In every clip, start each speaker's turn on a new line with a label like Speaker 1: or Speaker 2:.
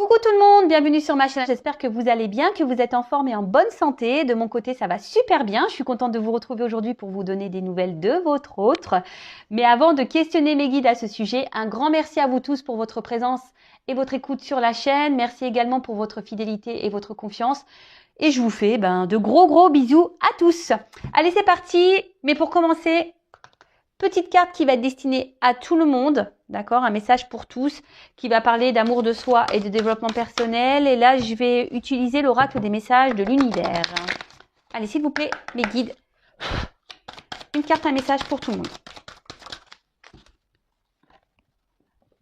Speaker 1: Coucou tout le monde, bienvenue sur ma chaîne, j'espère que vous allez bien, que vous êtes en forme et en bonne santé. De mon côté, ça va super bien, je suis contente de vous retrouver aujourd'hui pour vous donner des nouvelles de votre autre. Mais avant de questionner mes guides à ce sujet, un grand merci à vous tous pour votre présence et votre écoute sur la chaîne. Merci également pour votre fidélité et votre confiance. Et je vous fais de gros bisous à tous. Allez, c'est parti. Mais pour commencer, petite carte qui va être destinée à tout le monde, d'accord? Un message pour tous qui va parler d'amour de soi et de développement personnel. Et là, je vais utiliser l'oracle des messages de l'univers. Allez, s'il vous plaît, mes guides, une carte, un message pour tout le monde.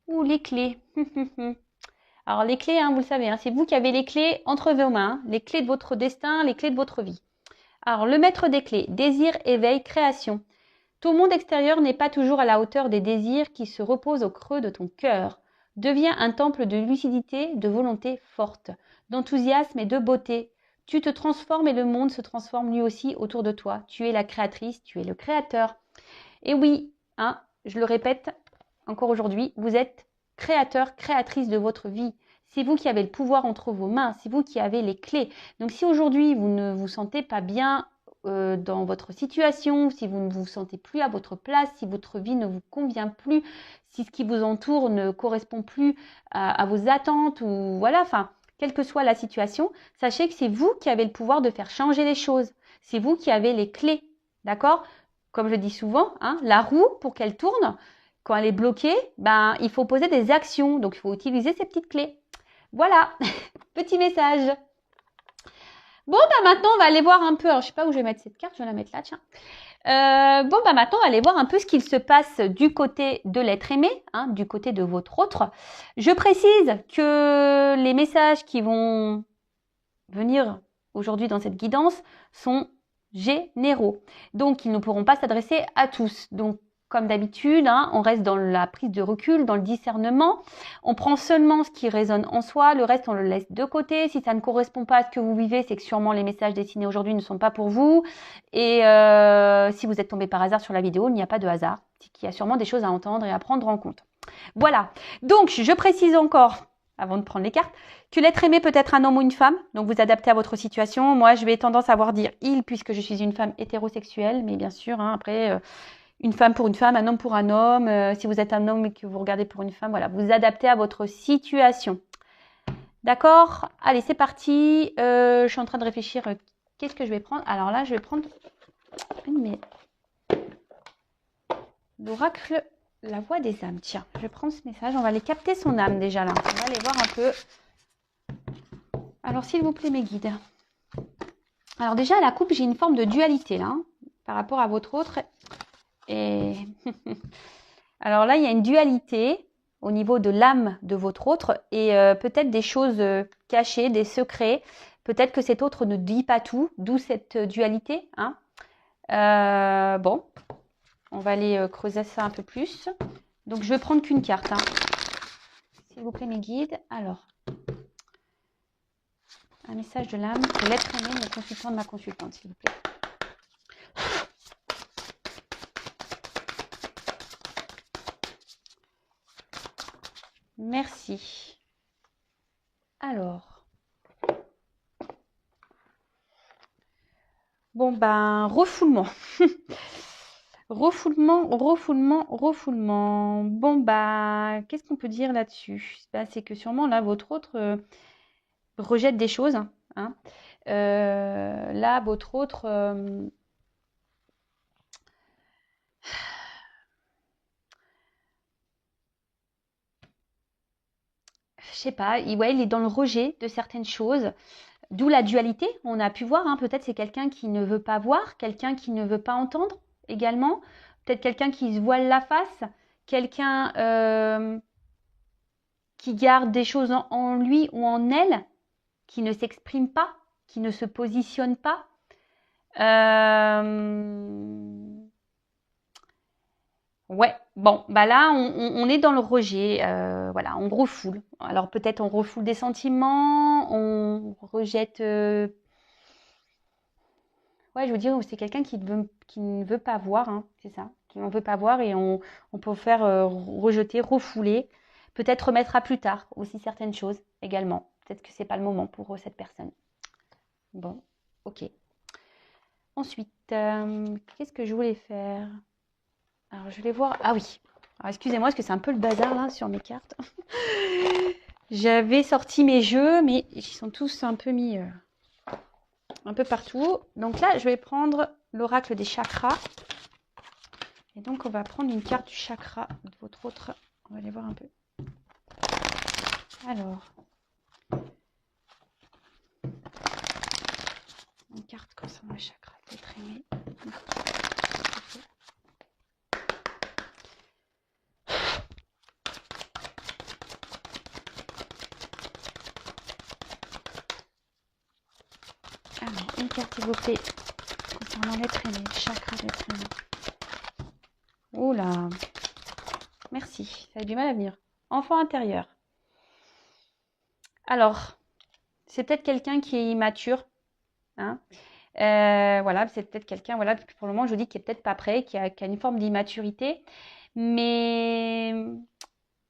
Speaker 1: Ouh, les clés. Alors, les clés, vous le savez, c'est vous qui avez les clés entre vos mains, les clés de votre destin, les clés de votre vie. Alors, le maître des clés, désir, éveil, création. Ton monde extérieur n'est pas toujours à la hauteur des désirs qui se reposent au creux de ton cœur. Deviens un temple de lucidité, de volonté forte, d'enthousiasme et de beauté. Tu te transformes et le monde se transforme lui aussi autour de toi. Tu es la créatrice, tu es le créateur. Et oui, je le répète encore aujourd'hui, vous êtes créateur, créatrice de votre vie. C'est vous qui avez le pouvoir entre vos mains, c'est vous qui avez les clés. Donc si aujourd'hui vous ne vous sentez pas bien dans votre situation, si vous ne vous sentez plus à votre place, si votre vie ne vous convient plus, si ce qui vous entoure ne correspond plus à vos attentes, ou voilà, quelle que soit la situation, sachez que c'est vous qui avez le pouvoir de faire changer les choses. C'est vous qui avez les clés, d'accord? Comme je dis souvent, la roue, pour qu'elle tourne, quand elle est bloquée, il faut poser des actions. Donc, il faut utiliser ces petites clés. Voilà, petit message. Bon, maintenant, on va aller voir un peu. Alors, je ne sais pas où je vais mettre cette carte. Je vais la mettre là, tiens. Maintenant, on va aller voir un peu ce qu'il se passe du côté de l'être aimé, du côté de votre autre. Je précise que les messages qui vont venir aujourd'hui dans cette guidance sont généraux. Donc, ils ne pourront pas s'adresser à tous. Donc, comme d'habitude, on reste dans la prise de recul, dans le discernement. On prend seulement ce qui résonne en soi, le reste on le laisse de côté. Si ça ne correspond pas à ce que vous vivez, c'est que sûrement les messages destinés aujourd'hui ne sont pas pour vous. Et si vous êtes tombé par hasard sur la vidéo, il n'y a pas de hasard. C'est qu'il y a sûrement des choses à entendre et à prendre en compte. Voilà. Donc, je précise encore, avant de prendre les cartes, que l'être aimé peut être un homme ou une femme, donc vous adaptez à votre situation. Moi, je vais tendance à voir dire il, puisque je suis une femme hétérosexuelle, mais bien sûr, après, une femme pour une femme, un homme pour un homme. Si vous êtes un homme et que vous regardez pour une femme, voilà, vous adaptez à votre situation. D'accord? Allez, c'est parti. Je suis en train de réfléchir, qu'est-ce que je vais prendre? Alors là, je vais prendre l'oracle, la voix des âmes. Tiens, je vais prendre ce message, on va aller capter son âme déjà là. On va aller voir un peu. Alors, s'il vous plaît, mes guides. Alors déjà, à la coupe, j'ai une forme de dualité là, par rapport à votre autre. Et alors là, il y a une dualité au niveau de l'âme de votre autre et peut-être des choses cachées, des secrets. Peut-être que cet autre ne dit pas tout, d'où cette dualité. Bon, on va aller creuser ça un peu plus. Donc, je vais prendre qu'une carte. S'il vous plaît, mes guides. Alors, un message de l'âme pour l'être aimé, mon consultant de ma consultante, s'il vous plaît. Merci. Alors. Bon, refoulement. refoulement. Bon, qu'est-ce qu'on peut dire là-dessus? C'est que sûrement, là, votre autre rejette des choses. Là, votre autre... je sais pas, il est dans le rejet de certaines choses. D'où la dualité, on a pu voir, peut-être c'est quelqu'un qui ne veut pas voir, quelqu'un qui ne veut pas entendre également, peut-être quelqu'un qui se voile la face, quelqu'un qui garde des choses en lui ou en elle, qui ne s'exprime pas, qui ne se positionne pas. Ouais, bon, là, on est dans le rejet, voilà, on refoule. Alors peut-être on refoule des sentiments, on rejette... Ouais, je veux dire, c'est quelqu'un qui ne veut pas voir, c'est ça, qui n'en veut pas voir et on peut faire rejeter, refouler. Peut-être remettre à plus tard aussi certaines choses également. Peut-être que c'est pas le moment pour cette personne. Bon, ok. Ensuite, qu'est-ce que je voulais faire? Alors, je vais voir. Ah oui. Alors, excusez-moi, parce que c'est un peu le bazar là sur mes cartes. J'avais sorti mes jeux, mais ils sont tous un peu mis un peu partout. Donc là, je vais prendre l'oracle des chakras. Et donc, on va prendre une carte du chakra de votre autre. On va aller voir un peu. Alors, une carte concernant le chakra d'être aimé. Alors, une carte s'il vous plaît concernant l'être aimé, le chakra d'être aimé. Oula, merci, ça a du mal à venir. Enfant intérieur. Alors, c'est peut-être quelqu'un qui est immature. Hein. Voilà, c'est peut-être quelqu'un, voilà, pour le moment, je vous dis qu'il n'est peut-être pas prêt, qui a une forme d'immaturité. Mais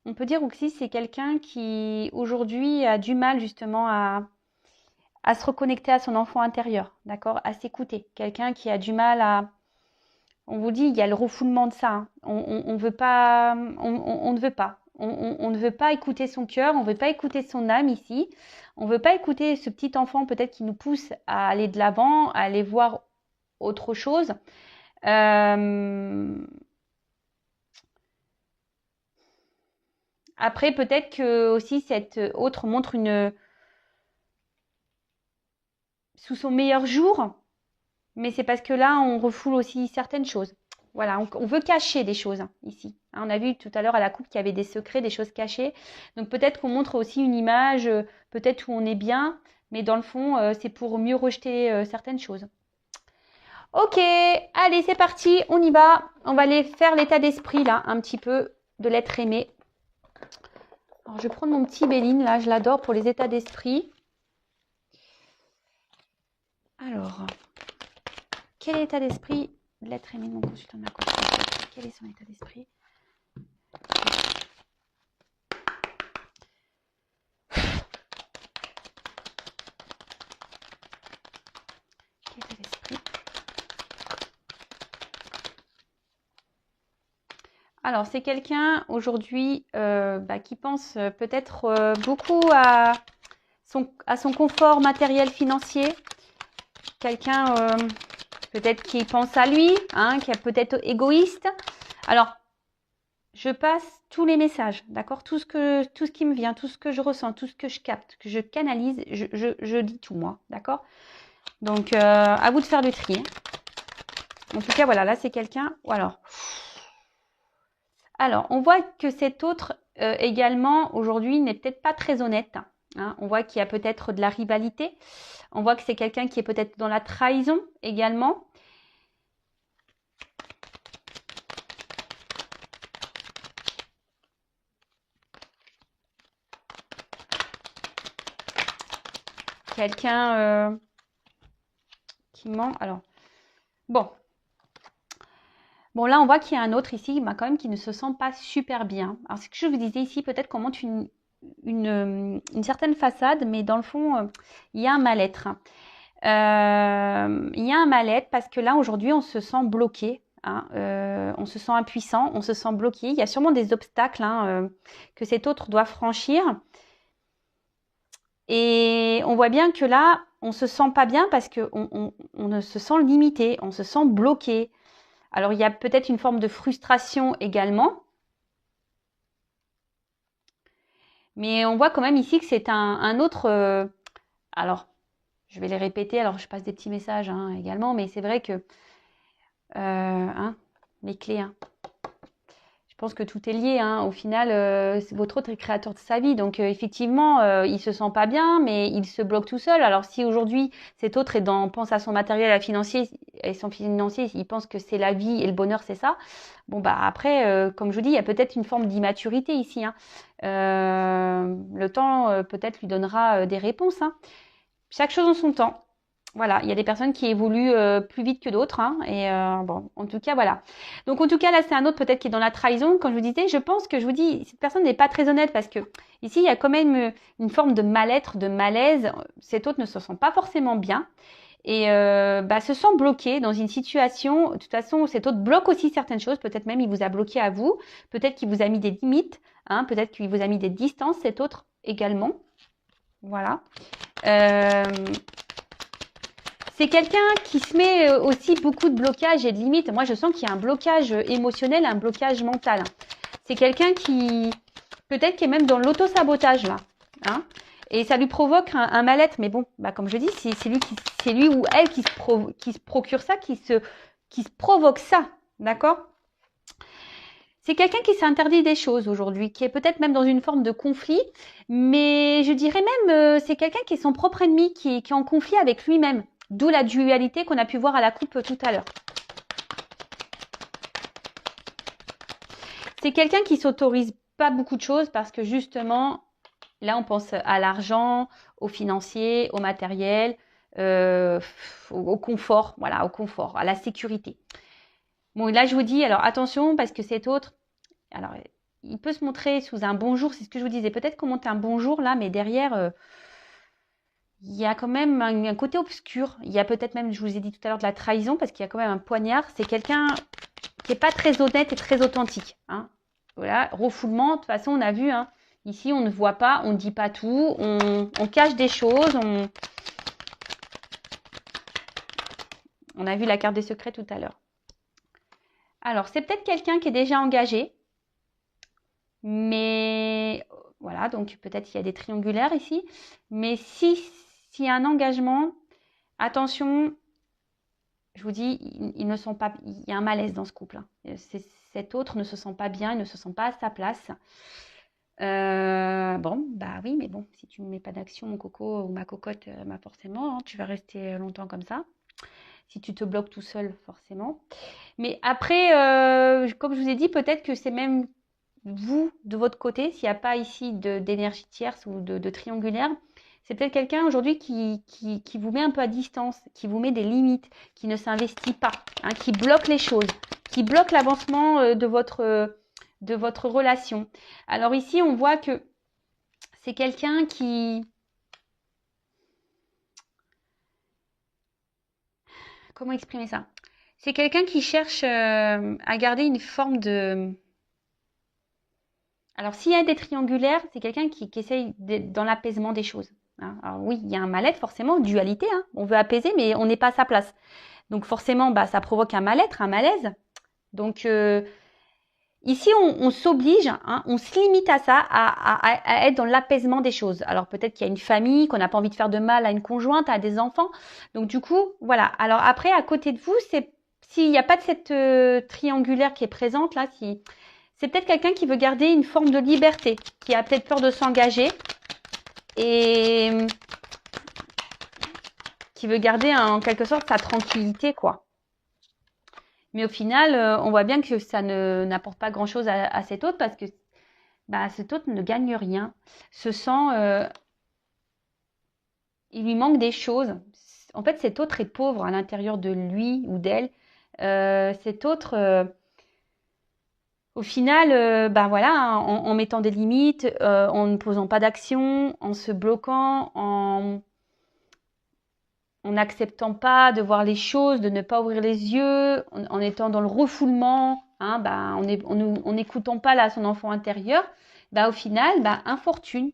Speaker 1: on peut dire aussi que c'est quelqu'un qui, aujourd'hui, a du mal justement à se reconnecter à son enfant intérieur, d'accord, à s'écouter. Quelqu'un qui a du mal à... On vous dit, il y a le refoulement de ça. Hein. On veut pas, on ne veut pas. On ne veut pas écouter son cœur, on ne veut pas écouter son âme ici. On ne veut pas écouter ce petit enfant peut-être qui nous pousse à aller de l'avant, à aller voir autre chose. Après, peut-être que aussi cette autre montre sous son meilleur jour, mais c'est parce que là, on refoule aussi certaines choses. Voilà, on veut cacher des choses hein, ici. Hein, on a vu tout à l'heure à la coupe qu'il y avait des secrets, des choses cachées. Donc peut-être qu'on montre aussi une image, peut-être où on est bien, mais dans le fond, c'est pour mieux rejeter certaines choses. Ok, allez, c'est parti, on y va. On va aller faire l'état d'esprit là, un petit peu de l'être aimé. Alors, je vais prendre mon petit Béline là, je l'adore pour les états d'esprit. Alors, quel est l'état d'esprit de l'être aimé de mon consultant de ma consultation? Quel est son état d'esprit? Quel état d'esprit? Alors, c'est quelqu'un aujourd'hui qui pense peut-être beaucoup à son confort matériel financier. Quelqu'un peut-être qui pense à lui, hein, qui est peut-être égoïste. Alors, je passe tous les messages, d'accord, tout ce qui me vient, tout ce que je ressens, tout ce que je capte, que je canalise, je dis tout moi, d'accord. Donc, à vous de faire le tri. En tout cas, voilà, là, c'est quelqu'un... Alors, on voit que cet autre, également, aujourd'hui, n'est peut-être pas très honnête. Hein. On voit qu'il y a peut-être de la rivalité. On voit que c'est quelqu'un qui est peut-être dans la trahison également. Quelqu'un qui ment. Alors, bon, là, on voit qu'il y a un autre ici, quand même, qui ne se sent pas super bien. Alors, ce que je vous disais ici, peut-être qu'on montre une certaine façade, mais dans le fond, il y a un mal-être. Il y a un mal-être parce que là, aujourd'hui, on se sent bloqué. Hein, on se sent impuissant, on se sent bloqué. Il y a sûrement des obstacles que cet autre doit franchir. Et on voit bien que là, on ne se sent pas bien parce qu'on on se sent limité, on se sent bloqué. Alors, il y a peut-être une forme de frustration également. Mais on voit quand même ici que c'est un autre... alors, je vais les répéter. Alors, je passe des petits messages hein, également. Mais c'est vrai que... les clés. Hein. Je pense que tout est lié. Hein. Au final, votre autre est créateur de sa vie. Donc, effectivement, il se sent pas bien, mais il se bloque tout seul. Alors, si aujourd'hui, cet autre pense à son matériel, à financier, et son financier, il pense que c'est la vie et le bonheur, c'est ça. Bon, bah après, comme je vous dis, il y a peut-être une forme d'immaturité ici. Hein. Le temps, peut-être, lui donnera des réponses. Hein. Chaque chose en son temps. Voilà, il y a des personnes qui évoluent plus vite que d'autres. Hein, et bon, en tout cas, voilà. Donc, en tout cas, là, c'est un autre peut-être qui est dans la trahison. Comme je vous disais, je pense que je vous dis, cette personne n'est pas très honnête parce que ici, il y a quand même une forme de mal-être, de malaise. Cet autre ne se sent pas forcément bien et se sent bloqué dans une situation. De toute façon, cet autre bloque aussi certaines choses. Peut-être même il vous a bloqué à vous. Peut-être qu'il vous a mis des limites. Hein, peut-être qu'il vous a mis des distances, cet autre également. Voilà. C'est quelqu'un qui se met aussi beaucoup de blocages et de limites. Moi, je sens qu'il y a un blocage émotionnel, un blocage mental. C'est quelqu'un qui, peut-être, qui est même dans l'auto-sabotage, là. Hein, et ça lui provoque un mal-être. Mais bon, bah, comme je dis, c'est lui ou elle qui se procure ça, qui se provoque ça. D'accord ? C'est quelqu'un qui s'interdit des choses aujourd'hui, qui est peut-être même dans une forme de conflit, mais je dirais même c'est quelqu'un qui est son propre ennemi, qui est en conflit avec lui-même. D'où la dualité qu'on a pu voir à la coupe tout à l'heure. C'est quelqu'un qui s'autorise pas beaucoup de choses parce que justement, là on pense à l'argent, au financier, au matériel, au confort, voilà, au confort, à la sécurité. Bon, là je vous dis, alors attention parce que cet autre, alors il peut se montrer sous un bonjour, c'est ce que je vous disais, peut-être qu'on monte un bonjour là, mais derrière... il y a quand même un côté obscur. Il y a peut-être même, je vous ai dit tout à l'heure, de la trahison parce qu'il y a quand même un poignard. C'est quelqu'un qui n'est pas très honnête et très authentique. Hein. Voilà, refoulement, de toute façon, on a vu. Hein, ici, on ne voit pas, on ne dit pas tout, on cache des choses. On a vu la carte des secrets tout à l'heure. Alors, c'est peut-être quelqu'un qui est déjà engagé. Mais voilà, donc peut-être qu'il y a des triangulaires ici. Mais s'il y a un engagement, attention, je vous dis, ils ne sont pas, il y a un malaise dans ce couple. Hein. Cet autre ne se sent pas bien, il ne se sent pas à sa place. Bon, bah oui, mais bon, si tu ne mets pas d'action, mon coco ou ma cocotte, bah forcément, hein, tu vas rester longtemps comme ça. Si tu te bloques tout seul, forcément. Mais après, comme je vous ai dit, peut-être que c'est même vous, de votre côté, s'il n'y a pas ici d'énergie tierce ou de triangulaire, c'est peut-être quelqu'un aujourd'hui qui vous met un peu à distance, qui vous met des limites, qui ne s'investit pas, hein, qui bloque les choses, qui bloque l'avancement de votre relation. Alors ici, on voit que c'est quelqu'un qui... Comment exprimer ça? C'est quelqu'un qui cherche à garder une forme de... Alors, s'il y a des triangulaires, c'est quelqu'un qui essaye d'être dans l'apaisement des choses. Hein. Alors oui, il y a un mal-être forcément, dualité. Hein. On veut apaiser, mais on n'est pas à sa place. Donc forcément, bah, ça provoque un mal-être, un malaise. Donc ici, on s'oblige, hein, on se limite à ça, à être dans l'apaisement des choses. Alors peut-être qu'il y a une famille, qu'on n'a pas envie de faire de mal à une conjointe, à des enfants. Donc du coup, voilà. Alors après, à côté de vous, s'il n'y a pas de cette triangulaire qui est présente là, c'est peut-être quelqu'un qui veut garder une forme de liberté, qui a peut-être peur de s'engager et qui veut garder en quelque sorte sa tranquillité, quoi. Mais au final, on voit bien que ça n'apporte pas grand-chose à cet autre parce que bah, cet autre ne gagne rien, se sent... il lui manque des choses. En fait, cet autre est pauvre à l'intérieur de lui ou d'elle. Cet autre... au final, bah voilà, en mettant des limites, en ne posant pas d'action, en se bloquant, en n'acceptant pas de voir les choses, de ne pas ouvrir les yeux, en étant dans le refoulement, hein, bah, en n'écoutant pas là son enfant intérieur, bah, au final, bah, infortune.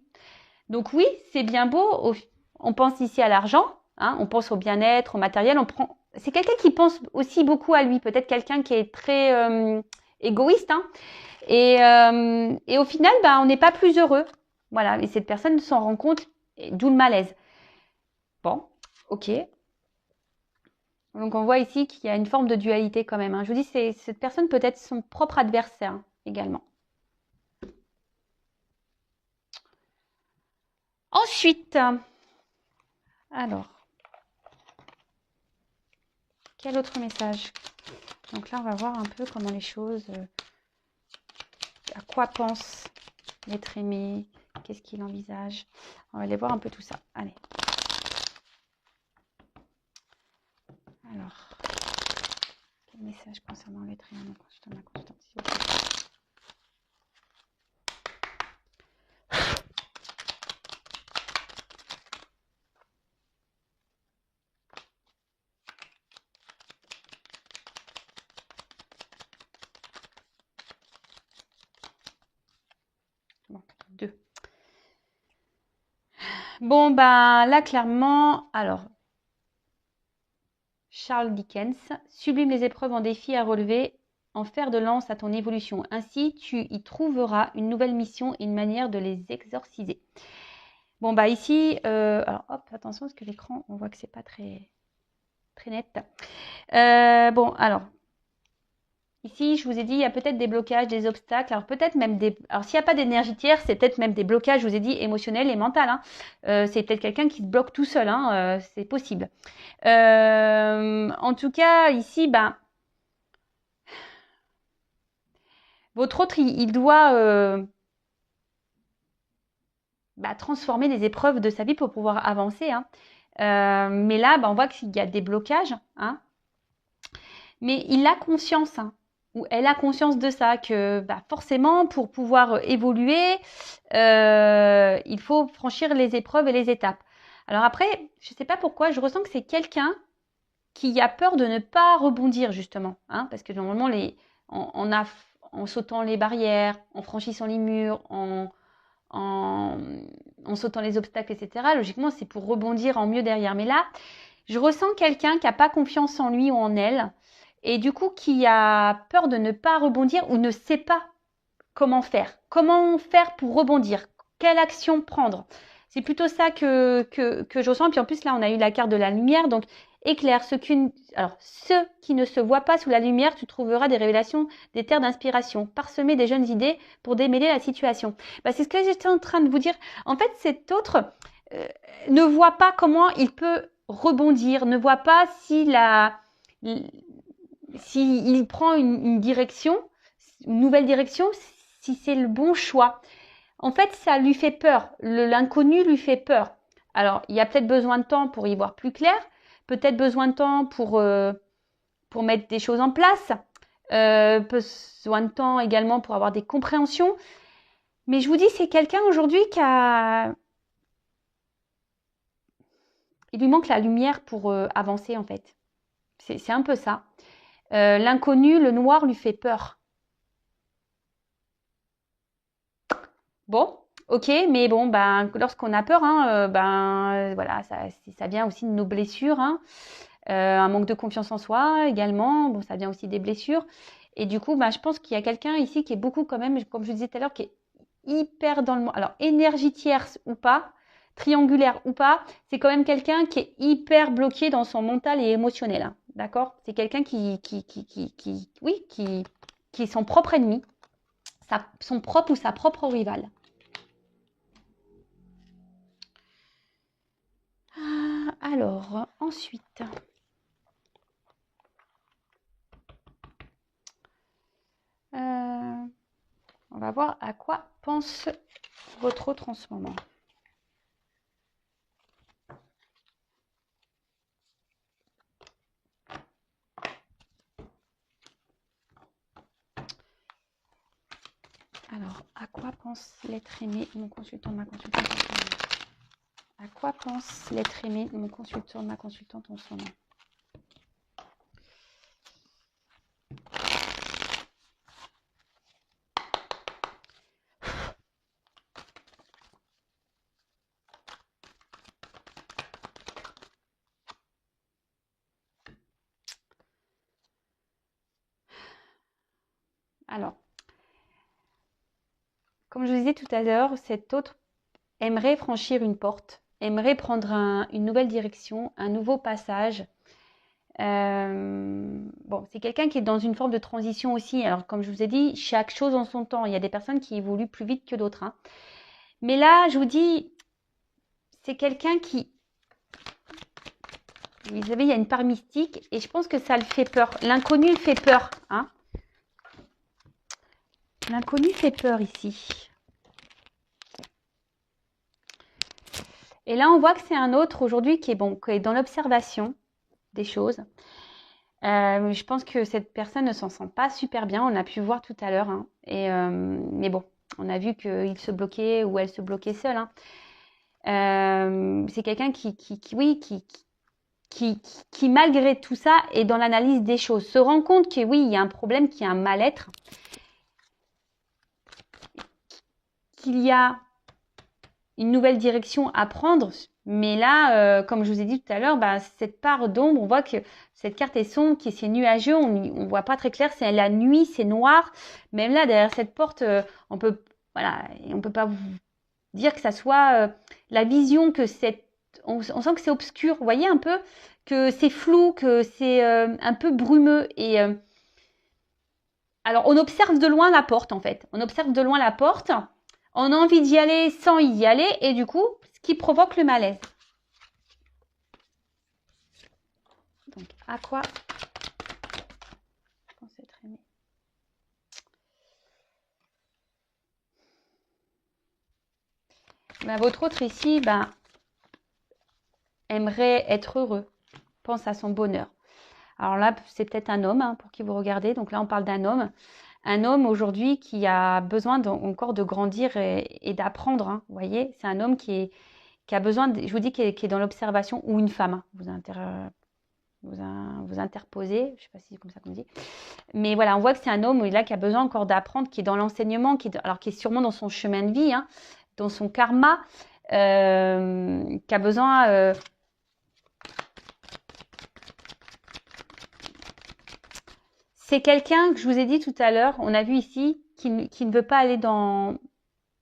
Speaker 1: Donc oui, c'est bien beau, on pense ici à l'argent, hein, on pense au bien-être, au matériel, c'est quelqu'un qui pense aussi beaucoup à lui, peut-être quelqu'un qui est très égoïste, hein, et au final, bah, on n'est pas plus heureux. Voilà, et cette personne s'en rend compte, d'où le malaise. Bon, ok. Donc on voit ici qu'il y a une forme de dualité quand même. Hein. Je vous dis, cette personne peut être son propre adversaire hein, également. Ensuite, alors, quel autre message? Donc là, on va voir un peu comment les choses, à quoi pense l'être aimé, qu'est-ce qu'il envisage. On va aller voir un peu tout ça. Allez. message concernant l'être humain, mon consultant, ma consultante, s'il vous plaît. Bon, 2. Bon, ben là, clairement, alors, Charles Dickens, sublime les épreuves en défi à relever, en fer de lance à ton évolution. Ainsi, tu y trouveras une nouvelle mission et une manière de les exorciser. Bon, bah ici, alors hop, attention, parce que l'écran, on voit que c'est pas très net. Bon, alors, ici, je vous ai dit, il y a peut-être des blocages, des obstacles. Alors, peut-être même des. Alors, s'il n'y a pas d'énergie tiers, c'est peut-être même des blocages, je vous ai dit, émotionnels et mentaux. Hein. C'est peut-être quelqu'un qui se bloque tout seul. Hein. C'est possible. En tout cas, ici, ben, votre autre, il doit transformer les épreuves de sa vie pour pouvoir avancer. Hein. Mais là, ben, on voit qu'il y a des blocages. Hein. Mais il a conscience. Hein. Ou elle a conscience de ça, que bah, forcément, pour pouvoir évoluer, il faut franchir les épreuves et les étapes. Alors après, je ne sais pas pourquoi, je ressens que c'est quelqu'un qui a peur de ne pas rebondir, justement. Hein, parce que normalement, en sautant les barrières, en franchissant les murs, en sautant les obstacles, etc., logiquement, c'est pour rebondir en mieux derrière. Mais là, je ressens quelqu'un qui n'a pas confiance en lui ou en elle, et du coup qui a peur de ne pas rebondir ou ne sait pas comment faire. Comment faire pour rebondir? Quelle action prendre? C'est plutôt ça que je ressens. Puis en plus, là, on a eu la carte de la lumière. Donc, éclaire. Ceux qui ne se voient pas sous la lumière, tu trouveras des révélations, des terres d'inspiration. Parsemer des jeunes idées pour démêler la situation. Bah, c'est ce que j'étais en train de vous dire. En fait, cet autre ne voit pas comment il peut rebondir, ne voit pas s'il prend une direction, une nouvelle direction, si c'est le bon choix. En fait, ça lui fait peur. L'inconnu lui fait peur. Alors, il y a peut-être besoin de temps pour y voir plus clair, peut-être besoin de temps pour mettre des choses en place, besoin de temps également pour avoir des compréhensions. Mais je vous dis, c'est quelqu'un aujourd'hui il lui manque la lumière pour avancer en fait. C'est un peu ça. L'inconnu, le noir lui fait peur. Bon, ok, mais bon, ben, lorsqu'on a peur, hein, voilà, ça vient aussi de nos blessures. Hein. Un manque de confiance en soi également, bon, ça vient aussi des blessures. Et du coup, ben, je pense qu'il y a quelqu'un ici qui est beaucoup quand même, comme je disais tout à l'heure, qui est hyper dans le monde. Alors, énergie tierce ou pas, triangulaire ou pas, c'est quand même quelqu'un qui est hyper bloqué dans son mental et émotionnel. Hein, d'accord? C'est quelqu'un qui est son propre ennemi, son propre ou sa propre rivale. Alors, ensuite, on va voir à quoi pense votre autre en ce moment. Alors, à quoi pense l'être aimé, mon consultant, ma consultante en ce moment? À quoi pense l'être aimé, mon consultant, ma consultante en ce moment? Alors, comme je vous disais tout à l'heure, cet autre aimerait franchir une porte, aimerait prendre une nouvelle direction, un nouveau passage. Bon, c'est quelqu'un qui est dans une forme de transition aussi. Alors, comme je vous ai dit, chaque chose en son temps. Il y a des personnes qui évoluent plus vite que d'autres. Hein. Mais là, je vous dis, c'est quelqu'un qui... Vous savez, il y a une part mystique et je pense que ça le fait peur. L'inconnu fait peur. Hein. L'inconnu fait peur ici. Et là, on voit que c'est un autre aujourd'hui qui est dans l'observation des choses. Je pense que cette personne ne s'en sent pas super bien. On a pu voir tout à l'heure, hein. Mais bon, on a vu qu'il se bloquait ou elle se bloquait seule, hein. C'est quelqu'un oui, qui, malgré tout ça, est dans l'analyse des choses, se rend compte que oui, il y a un problème, qu'il y a un mal-être, qu'il y a une nouvelle direction à prendre. Mais là, comme je vous ai dit tout à l'heure, bah, cette part d'ombre, on voit que cette carte est sombre, qui c'est nuageux, on ne voit pas très clair, c'est la nuit, c'est noir. Même là, derrière cette porte, on peut, voilà, on peut pas vous dire que ça soit la vision que on sent que c'est obscur. Vous voyez un peu que c'est flou, que c'est un peu brumeux. Alors, on observe de loin la porte, en fait. On observe de loin la porte. On a envie d'y aller sans y aller. Et du coup, ce qui provoque le malaise. Donc, à quoi je pense être aimé. Ben, votre autre ici, ben, aimerait être heureux. Pense à son bonheur. Alors là, c'est peut-être un homme, hein, pour qui vous regardez. Donc là, on parle d'un homme. Un homme aujourd'hui qui a besoin encore de grandir et d'apprendre, hein. Vous voyez, c'est un homme qui a besoin, je vous dis, qui est dans l'observation, ou une femme, hein. Vous interposez, je ne sais pas si c'est comme ça qu'on dit. Mais voilà, on voit que c'est un homme là qui a besoin encore d'apprendre, qui est dans l'enseignement, qui est sûrement dans son chemin de vie, hein, dans son karma, qui a besoin... c'est quelqu'un que je vous ai dit tout à l'heure, on a vu ici, qui ne veut pas aller dans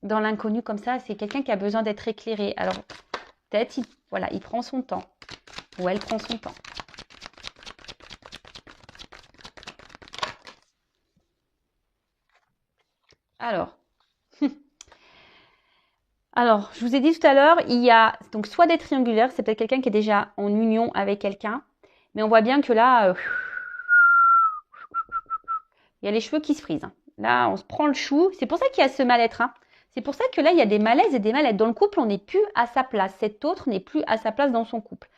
Speaker 1: l'inconnu comme ça. C'est quelqu'un qui a besoin d'être éclairé. Alors, peut-être, voilà, il prend son temps. Ou elle prend son temps. Alors, je vous ai dit tout à l'heure, il y a donc soit des triangulaires, c'est peut-être quelqu'un qui est déjà en union avec quelqu'un, mais on voit bien que là, il y a les cheveux qui se frisent, hein. Là, on se prend le chou. C'est pour ça qu'il y a ce mal-être, hein. C'est pour ça que là, il y a des malaises et des mal-être. Dans le couple, on n'est plus à sa place. Cet autre n'est plus à sa place dans son couple.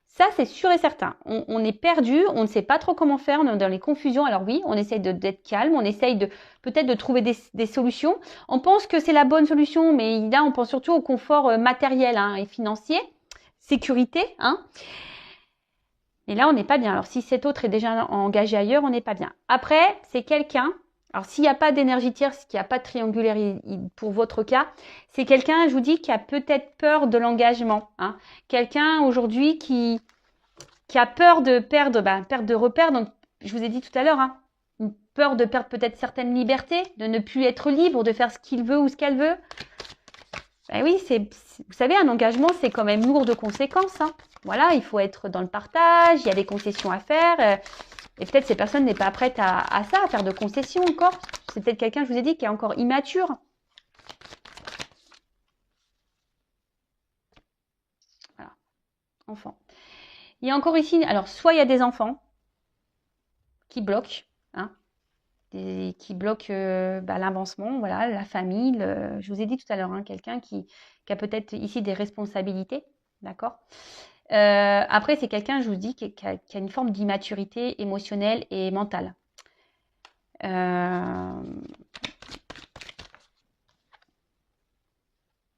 Speaker 1: Ça, c'est sûr et certain. On est perdu, on ne sait pas trop comment faire, on est dans les confusions. Alors oui, on essaye d'être calme, on essaye peut-être de trouver des solutions. On pense que c'est la bonne solution, mais là, on pense surtout au confort matériel, hein, et financier, sécurité, hein. Et là, on n'est pas bien. Alors, si cet autre est déjà engagé ailleurs, on n'est pas bien. Après, c'est quelqu'un... Alors, s'il n'y a pas d'énergie tierce, s'il n'y a pas de triangulaire pour votre cas, c'est quelqu'un, je vous dis, qui a peut-être peur de l'engagement, hein. Quelqu'un aujourd'hui qui a peur de perdre de repères. Donc, je vous ai dit tout à l'heure, hein, une peur de perdre peut-être certaines libertés, de ne plus être libre, de faire ce qu'il veut ou ce qu'elle veut. Ben oui, vous savez, un engagement, c'est quand même lourd de conséquences, hein. Voilà, il faut être dans le partage, il y a des concessions à faire. Et peut-être ces personnes n'est pas prête à ça, à faire de concessions encore. C'est peut-être quelqu'un, je vous ai dit, qui est encore immature. Voilà, enfant. Il y a encore ici, alors soit il y a des enfants qui bloquent, hein, qui bloquent l'avancement, voilà, la famille. Je vous ai dit tout à l'heure, hein, quelqu'un qui a peut-être ici des responsabilités, d'accord. Après, c'est quelqu'un, je vous dis, qui a une forme d'immaturité émotionnelle et mentale.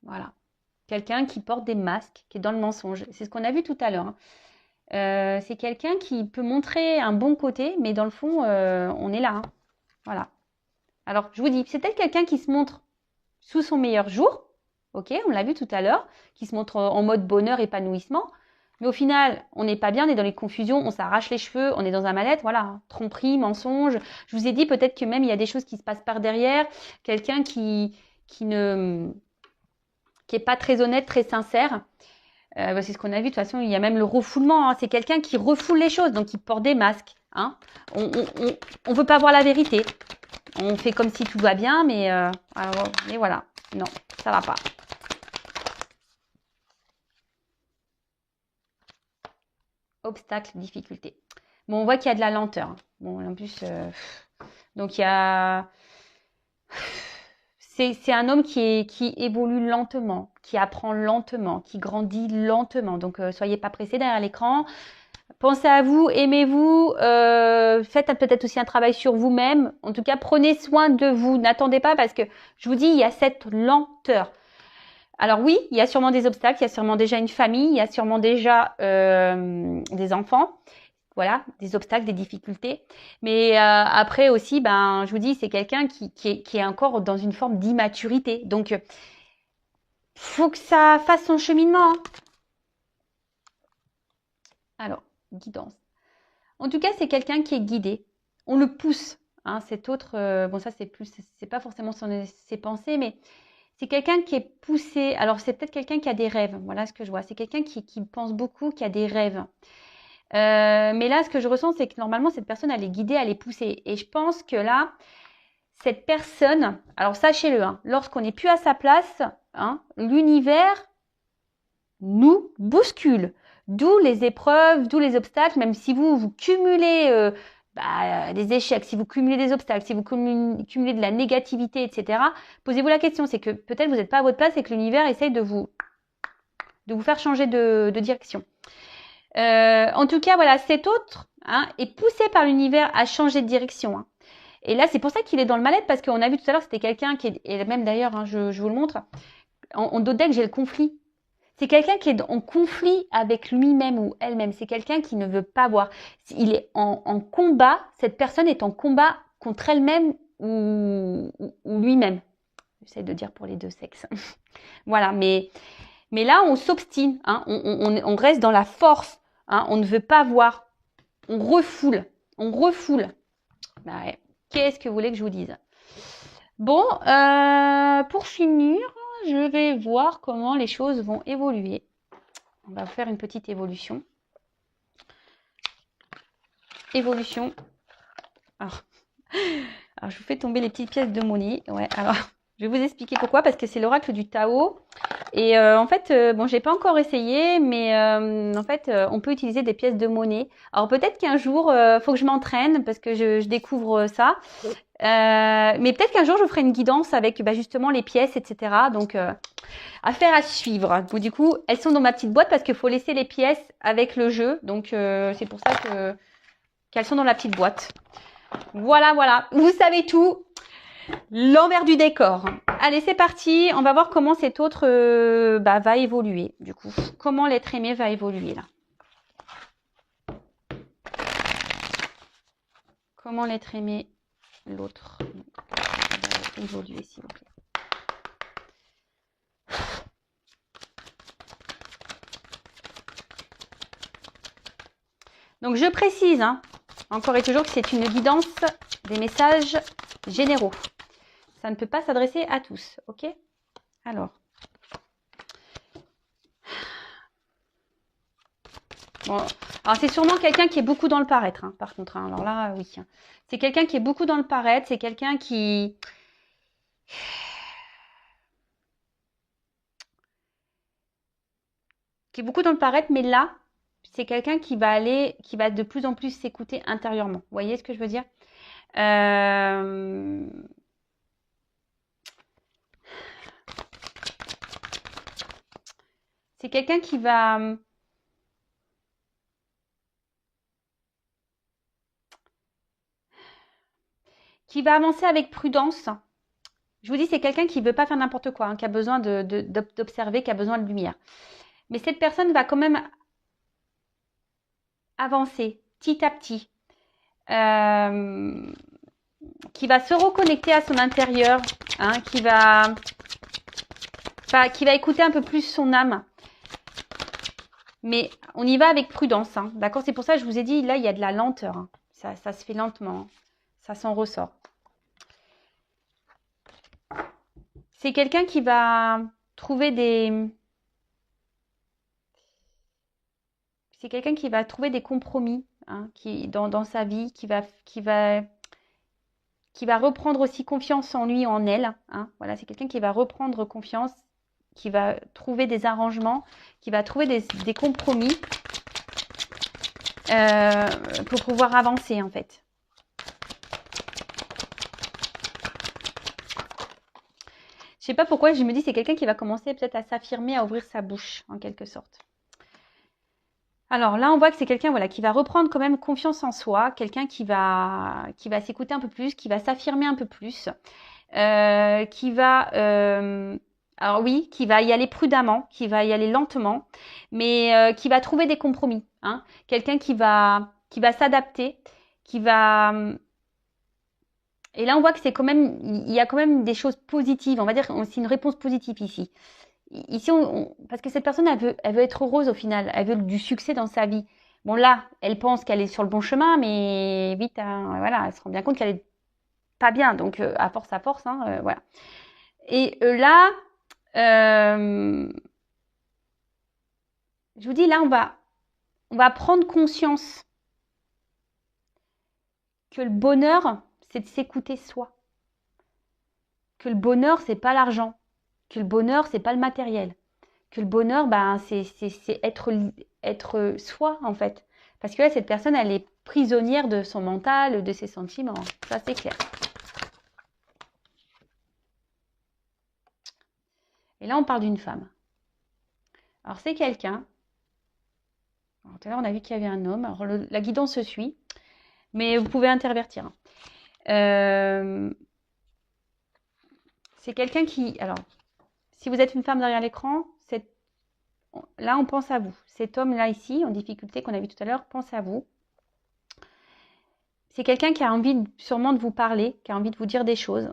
Speaker 1: Voilà. Quelqu'un qui porte des masques, qui est dans le mensonge. C'est ce qu'on a vu tout à l'heure, hein. C'est quelqu'un qui peut montrer un bon côté, mais dans le fond, on est là, hein. Voilà. Alors, je vous dis, c'est peut-être quelqu'un qui se montre sous son meilleur jour, ok, on l'a vu tout à l'heure, qui se montre en mode bonheur, épanouissement, mais au final, on n'est pas bien, on est dans les confusions, on s'arrache les cheveux, on est dans un mal-être, voilà, tromperie, mensonge. Je vous ai dit peut-être que même il y a des choses qui se passent par derrière, quelqu'un qui est pas très honnête, très sincère. C'est ce qu'on a vu, de toute façon, il y a même le refoulement, hein. C'est quelqu'un qui refoule les choses, donc qui porte des masques, hein. On veut pas voir la vérité. On fait comme si tout va bien, mais voilà, non, ça va pas. Obstacle, difficulté. Bon, on voit qu'il y a de la lenteur, hein. Bon, en plus, donc il y a... C'est un homme qui évolue lentement, qui apprend lentement, qui grandit lentement. Donc, soyez pas pressés derrière l'écran. Pensez à vous, aimez-vous, faites peut-être aussi un travail sur vous-même. En tout cas, prenez soin de vous. N'attendez pas parce que, je vous dis, il y a cette lenteur. Alors oui, il y a sûrement des obstacles, il y a sûrement déjà une famille, il y a sûrement déjà des enfants. Voilà, des obstacles, des difficultés. Mais après aussi, ben, je vous dis, c'est quelqu'un qui est encore dans une forme d'immaturité. Donc, faut que ça fasse son cheminement. Alors, guidance. En tout cas, c'est quelqu'un qui est guidé. On le pousse. Hein, cet autre, bon, ça, c'est pas forcément ses pensées, mais c'est quelqu'un qui est poussé. Alors, c'est peut-être quelqu'un qui a des rêves. Voilà ce que je vois. C'est quelqu'un qui pense beaucoup, qui a des rêves. Mais là, ce que je ressens, c'est que normalement, cette personne, elle est guidée, elle est poussée. Et je pense que là, cette personne, alors sachez-le, hein, lorsqu'on n'est plus à sa place, hein, l'univers nous bouscule. D'où les épreuves, d'où les obstacles, même si vous cumulez des échecs, si vous cumulez des obstacles, si vous cumulez de la négativité, etc. Posez-vous la question, c'est que peut-être vous n'êtes pas à votre place et que l'univers essaye de vous faire changer de direction. En tout cas, voilà, cet autre est poussé par l'univers à changer de direction. Hein. Et là, c'est pour ça qu'il est dans le mal-être, parce qu'on a vu tout à l'heure, c'était quelqu'un qui est, et même d'ailleurs, hein, je vous le montre, en dos de deck, j'ai le conflit. C'est quelqu'un qui est en conflit avec lui-même ou elle-même. C'est quelqu'un qui ne veut pas voir. Il est en combat, cette personne est en combat contre elle-même ou lui-même. J'essaie de dire pour les deux sexes. Voilà, mais là, on s'obstine, hein, on reste dans la force, hein, on ne veut pas voir, on refoule. Bah ouais. Qu'est-ce que vous voulez que je vous dise? Bon, pour finir, je vais voir comment les choses vont évoluer. On va faire une petite évolution. Évolution. Alors, je vous fais tomber les petites pièces de monnaie. Ouais, alors, je vais vous expliquer pourquoi, parce que c'est l'oracle du Tao. Et en fait, bon, j'ai pas encore essayé, mais en fait, on peut utiliser des pièces de monnaie. Alors peut-être qu'un jour, faut que je m'entraîne parce que je découvre ça. Mais peut-être qu'un jour, je ferai une guidance avec justement les pièces, etc. Donc, affaire à suivre. Donc, du coup, elles sont dans ma petite boîte parce qu'il faut laisser les pièces avec le jeu. Donc, c'est pour ça qu'elles sont dans la petite boîte. Voilà, voilà. Vous savez tout. L'envers du décor. Allez, c'est parti. On va voir comment cet autre va évoluer. Du coup, comment l'être aimé va évoluer là. Comment l'être aimé, l'autre, va évoluer, s'il vous plaît. Donc, je précise, hein, encore et toujours, que c'est une guidance des messages généraux. Ça ne peut pas s'adresser à tous, ok? Alors. Bon, alors c'est sûrement quelqu'un qui est beaucoup dans le paraître, hein, par contre. Hein. Alors là, oui. C'est quelqu'un qui est beaucoup dans le paraître. C'est quelqu'un qui est beaucoup dans le paraître, mais là, c'est quelqu'un qui va de plus en plus s'écouter intérieurement. Vous voyez ce que je veux dire? C'est quelqu'un qui va avancer avec prudence. Je vous dis, c'est quelqu'un qui ne veut pas faire n'importe quoi, hein, qui a besoin d'observer, qui a besoin de lumière. Mais cette personne va quand même avancer petit à petit, qui va se reconnecter à son intérieur, hein, qui va écouter un peu plus son âme. Mais on y va avec prudence, hein, d'accord? C'est pour ça que je vous ai dit, là, il y a de la lenteur. Hein. Ça se fait lentement. Hein. Ça s'en ressort. C'est quelqu'un qui va trouver des... C'est quelqu'un qui va trouver des compromis hein, dans sa vie, qui va reprendre aussi confiance en lui, en elle. Hein. Voilà, c'est quelqu'un qui va reprendre confiance, qui va trouver des arrangements, qui va trouver des compromis pour pouvoir avancer en fait. Je sais pas pourquoi je me dis c'est quelqu'un qui va commencer peut-être à s'affirmer, à ouvrir sa bouche en quelque sorte. Alors là, on voit que c'est quelqu'un voilà, qui va reprendre quand même confiance en soi, quelqu'un qui va s'écouter un peu plus, qui va s'affirmer un peu plus, qui va, alors oui, qui va y aller prudemment, qui va y aller lentement, mais qui va trouver des compromis. Hein. Quelqu'un qui va s'adapter, qui va... Et là, on voit que c'est quand même, il y a quand même des choses positives. On va dire, c'est une réponse positive ici. Ici, parce que cette personne, elle veut être heureuse au final. Elle veut du succès dans sa vie. Bon, là, elle pense qu'elle est sur le bon chemin, mais vite, hein, voilà, elle se rend bien compte qu'elle est pas bien. Donc, à force, hein, voilà. Et là, je vous dis, là, on va prendre conscience que le bonheur, c'est de s'écouter soi. Que le bonheur, c'est pas l'argent. Que le bonheur, c'est pas le matériel. Que le bonheur, ben, c'est être soi, en fait. Parce que là, cette personne, elle est prisonnière de son mental, de ses sentiments. Ça, c'est clair. Et là, on parle d'une femme. Alors, c'est quelqu'un. Tout à l'heure, on a vu qu'il y avait un homme. Alors, la guidance se suit. Mais vous pouvez intervertir. C'est quelqu'un qui... Alors, si vous êtes une femme derrière l'écran, là, on pense à vous. Cet homme-là, ici, en difficulté, qu'on a vu tout à l'heure, pense à vous. C'est quelqu'un qui a envie sûrement de vous parler, qui a envie de vous dire des choses.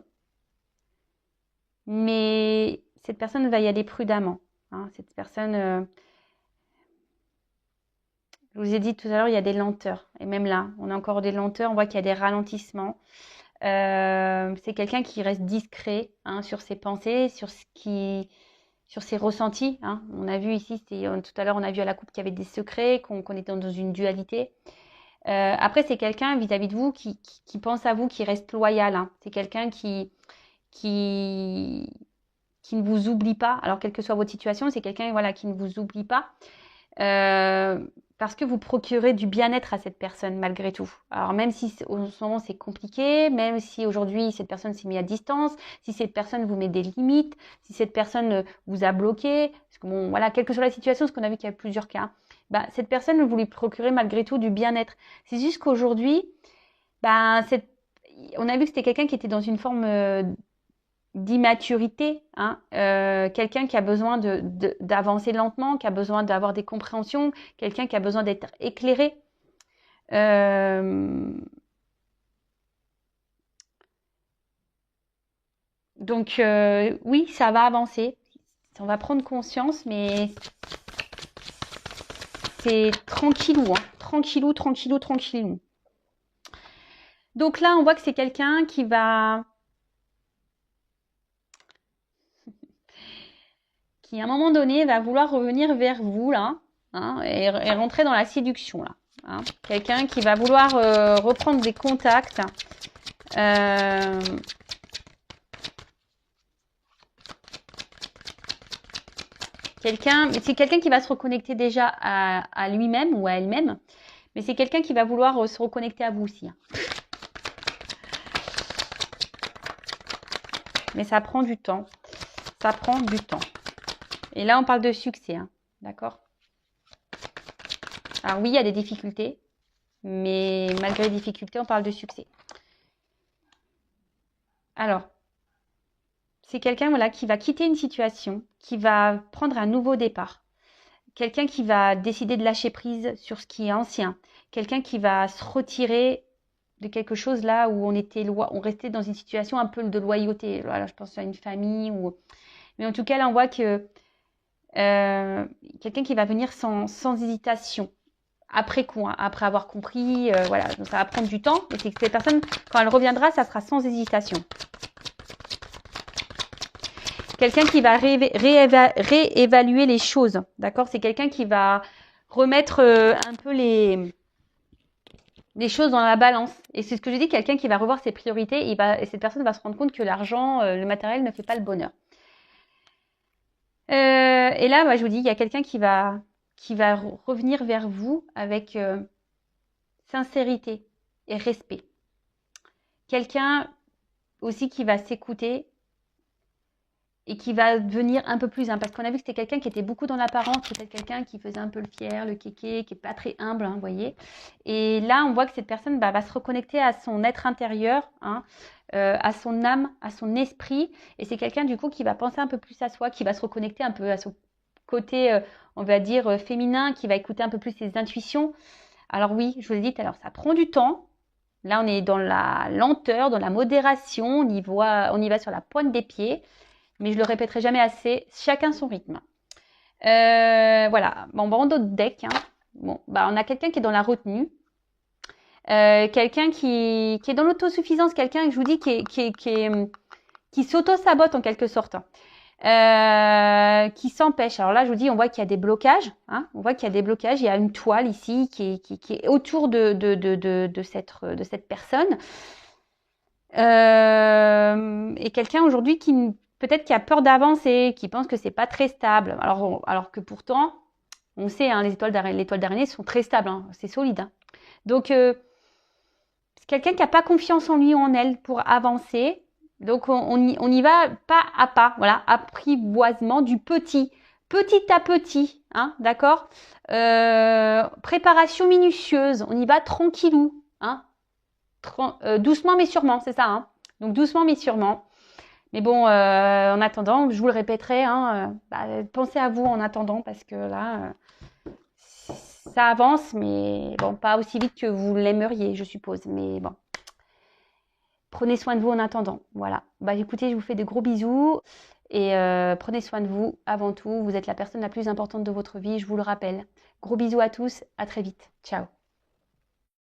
Speaker 1: Mais cette personne va y aller prudemment. Hein. Cette personne, je vous ai dit tout à l'heure, il y a des lenteurs. Et même là, on a encore des lenteurs, on voit qu'il y a des ralentissements. C'est quelqu'un qui reste discret hein, sur ses pensées, sur ses ressentis. Hein. On a vu ici, tout à l'heure, on a vu à la coupe qu'il y avait des secrets, qu'on était dans une dualité. Après, c'est quelqu'un vis-à-vis de vous qui pense à vous, qui reste loyal. Hein. C'est quelqu'un qui ne vous oublie pas. Alors, quelle que soit votre situation, c'est quelqu'un voilà, qui ne vous oublie pas. Parce que vous procurez du bien-être à cette personne malgré tout. Alors même si en ce moment c'est compliqué, même si aujourd'hui cette personne s'est mise à distance, si cette personne vous met des limites, si cette personne vous a bloqué, parce que bon voilà, quelle que soit la situation, parce qu'on a vu qu'il y a plusieurs cas, bah, cette personne vous lui procurez malgré tout du bien-être. C'est juste qu'aujourd'hui, bah, on a vu que c'était quelqu'un qui était dans une forme d'immaturité, hein, quelqu'un qui a besoin d'avancer lentement, qui a besoin d'avoir des compréhensions, quelqu'un qui a besoin d'être éclairé. Donc oui, ça va avancer, on va prendre conscience, mais c'est tranquillou, hein, tranquillou, tranquillou, tranquillou. Donc là, on voit que c'est quelqu'un qui à un moment donné va vouloir revenir vers vous là, hein, et rentrer dans la séduction là. Hein. Quelqu'un qui va vouloir reprendre des contacts. C'est quelqu'un qui va se reconnecter déjà à lui-même ou à elle-même, mais c'est quelqu'un qui va vouloir se reconnecter à vous aussi. Hein. Mais ça prend du temps. Ça prend du temps. Et là, on parle de succès, hein, d'accord? Alors oui, il y a des difficultés, mais malgré les difficultés, on parle de succès. Alors, c'est quelqu'un voilà, qui va quitter une situation, qui va prendre un nouveau départ. Quelqu'un qui va décider de lâcher prise sur ce qui est ancien. Quelqu'un qui va se retirer de quelque chose là où on restait dans une situation un peu de loyauté. Voilà, je pense à une famille mais en tout cas là on voit que quelqu'un qui va venir sans hésitation après coup, hein, après avoir compris, voilà, donc ça va prendre du temps, mais c'est que cette personne, quand elle reviendra, ça sera sans hésitation. Quelqu'un qui va réévaluer les choses, d'accord? C'est quelqu'un qui va remettre un peu les choses dans la balance. Et c'est ce que je dis, quelqu'un qui va revoir ses priorités, et cette personne va se rendre compte que l'argent, le matériel ne fait pas le bonheur. Et là, moi, je vous dis, il y a quelqu'un qui va revenir vers vous avec sincérité et respect. Quelqu'un aussi qui va s'écouter et qui va devenir un peu plus, hein, parce qu'on a vu que c'était quelqu'un qui était beaucoup dans l'apparence, peut-être quelqu'un qui faisait un peu le fier, le kéké, qui n'est pas très humble, hein, vous voyez. Et là, on voit que cette personne va se reconnecter à son être intérieur, hein, à son âme, à son esprit. Et c'est quelqu'un, du coup, qui va penser un peu plus à soi, qui va se reconnecter un peu à son côté, on va dire, féminin, qui va écouter un peu plus ses intuitions. Alors oui, je vous l'ai dit tout à l'heure, ça prend du temps. Là, on est dans la lenteur, dans la modération, on y va sur la pointe des pieds. Mais je le répéterai jamais assez, chacun son rythme. Voilà, bon, on d'autres decks. Hein. Bon, on a quelqu'un qui est dans la retenue, quelqu'un qui est dans l'autosuffisance, quelqu'un, je vous dis, qui s'auto-sabote en quelque sorte, qui s'empêche. Alors là, je vous dis, on voit qu'il y a des blocages. Hein, on voit qu'il y a des blocages. Il y a une toile ici qui est autour de cette personne. Et quelqu'un aujourd'hui qui peut-être qui a peur d'avancer, qui pense que c'est pas très stable. Alors que pourtant, on sait, hein, les toiles d'araignée sont très stables, hein, c'est solide. Hein. Donc, c'est quelqu'un qui n'a pas confiance en lui ou en elle pour avancer. Donc, on y va pas à pas, voilà, apprivoisement du petit à petit, hein, d'accord. Préparation minutieuse, on y va tranquillou, hein, doucement mais sûrement, c'est ça. Hein. Donc, doucement mais sûrement. Mais bon, en attendant, je vous le répéterai, hein, pensez à vous en attendant parce que là, ça avance, mais bon, pas aussi vite que vous l'aimeriez, je suppose. Mais bon, prenez soin de vous en attendant. Voilà. Écoutez, je vous fais de gros bisous et prenez soin de vous avant tout. Vous êtes la personne la plus importante de votre vie, je vous le rappelle. Gros bisous à tous, à très vite. Ciao.